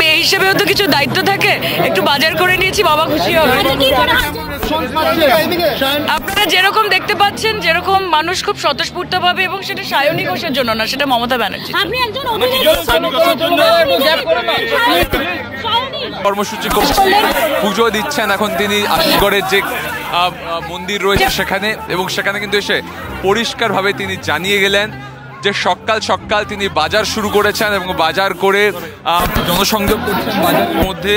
মেয়ে হিসেবেও তো কিছু দায়িত্ব থাকে, একটু বাজার করে নিয়েছি, বাবা খুশি হবে। আপনারা যেরকম দেখতে পাচ্ছেন, যেরকম মানুষ খুব স্বতঃস্ফূর্ত ভাবে, এবং সেটা সায়নী ঘোষের জন্য না, সেটা মমতা ব্যানার্জি। কর্মসূচি পুজো দিচ্ছেন এখন তিনি আশীগড়ের যে মন্দির রয়েছে সেখানে, এবং সেখানে কিন্তু এসে পরিষ্কারভাবে তিনি জানিয়ে গেলেন যে সকাল সকাল তিনি বাজার শুরু করেছেন এবং বাজার করে জনসংযোগ করছেন বাজারের মধ্যে।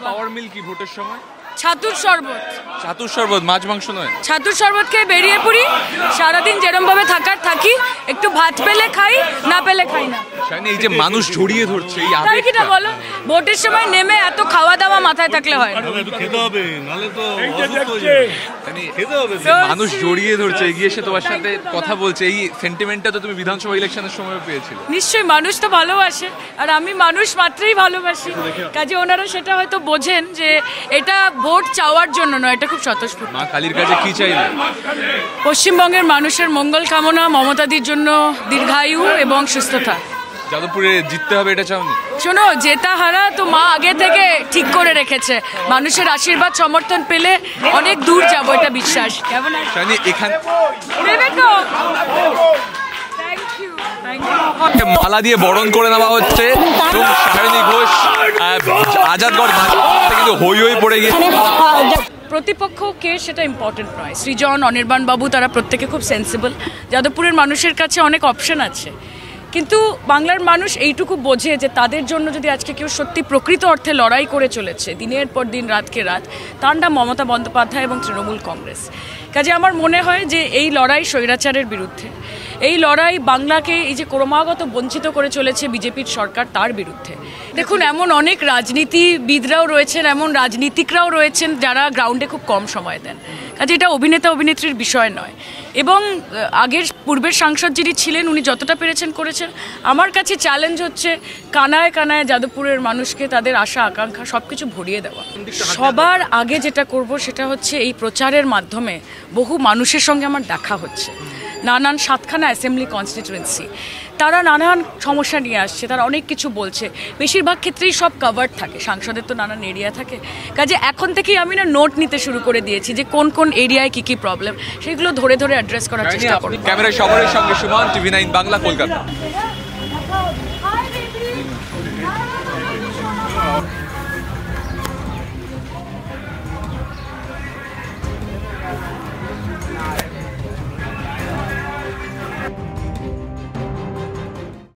পাওয়ার মিল কি ভোটের সময়? ছাতুর শরবত। ছাতুর শরবত, মাছ মাংস নয়। ছাতুর শরবত খেয়ে বেরিয়ে পড়ি, সারাদিন যেরকম ভাবে থাকার থাকি, একটু ভাত পেলে খাই, না পেলে খাই না। এই যে মানুষ জড়িয়ে ধরছে এই আবেগটা, বলো ভোটের সময় নেমে এত খাওয়া দাওয়া মাথায় থাকলে হয় না? মানুষ জড়িয়ে ধরছে, এগিয়ে এসে তোমার সাথে কথা বলছে, এই সেন্টিমেন্টটা তো তুমি বিধানসভা ইলেকশনের সময় পেয়েছিলে। নিশ্চয়ই, মানুষ তো ভালোবাসে, আর আমি মানুষ মাত্রই ভালোবাসি, কাজে ওনারা সেটা হয়তো বোঝেন যে এটা ভোট চাওয়ার জন্য নয়, এটা খুব স্বতঃস্ফূর্ত। মা কালীর কাছে কি চাইলে? পশ্চিমবঙ্গের মানুষের মঙ্গল কামনা, মমতাদির জন্য দীর্ঘায়ু এবং সুস্থতা। যাদবপুরে জিততে হবে এটা চাওনি? শোনো, জেতা হারা তো মা আগে থেকে ঠিক করে রেখেছে, মানুষের আশীর্বাদ সমর্থন পেলে অনেক দূর যাবো, এটা বিশ্বাস। কেমন মালা দিয়ে বরণ করে নেওয়া হচ্ছে, সায়নী ঘোষ আজাদগড় কিন্তু হই হই পড়ে গিয়েছে। প্রতিপক্ষ কে সেটা ইম্পর্টেন্ট নয়, সৃজন, অনির্বাণ বাবু তারা প্রত্যেকে খুব সেন্সিবল, যাদবপুরের মানুষের কাছে অনেক অপশন আছে, কিন্তু বাংলার মানুষ এইটুকু বোঝে যে তাদের জন্য যদি আজকে কেউ সত্যি প্রকৃত অর্থে লড়াই করে চলেছে দিনের পর দিন, রাতকে রাত, তার নাম মমতা বন্দ্যোপাধ্যায় এবং তৃণমূল কংগ্রেস। কাজে আমার মনে হয় যে এই লড়াই স্বৈরাচারের বিরুদ্ধে, এই লড়াই বাংলাকে এই যে ক্রমাগত বঞ্চিত করে চলেছে বিজেপির সরকার, তার বিরুদ্ধে। দেখুন, এমন অনেক রাজনীতিবিদরাও রয়েছেন, এমন রাজনীতিকরাও রয়েছেন যারা গ্রাউন্ডে খুব কম সময় দেন, কাজে এটা অভিনেতা অভিনেত্রীর বিষয় নয়। এবং পূর্বের সাংসদ যিনি ছিলেন উনি যতটা পেরেছেন করেছেন। আমার কাছে চ্যালেঞ্জ হচ্ছে কানায় কানায় যাদবপুরের মানুষকে তাদের আশা আকাঙ্ক্ষা সব কিছু ভরিয়ে দেওয়া। সবার আগে যেটা করব সেটা হচ্ছে এই প্রচারের মাধ্যমে বহু মানুষের সঙ্গে আমার দেখা হচ্ছে, নানান 7খানা অ্যাসেম্বলি কনস্টিটুয়েন্সি, তারা নানান সমস্যা নিয়ে আসছে, তারা অনেক কিছু বলছে, বেশিরভাগ ক্ষেত্রেই সব কাভার্ড থাকে, সাংসদের তো নানান এরিয়া থাকে। কাজে এখন থেকেই আমি না নোট নিতে শুরু করে দিয়েছি যে কোন কোন এরিয়ায় কী কী প্রবলেম, সেগুলো ধরে ধরে অ্যাড্রেস করার চেষ্টা করব। ক্যামেরায় সবার সঙ্গে সুমন, TV9 বাংলা, কলকাতা।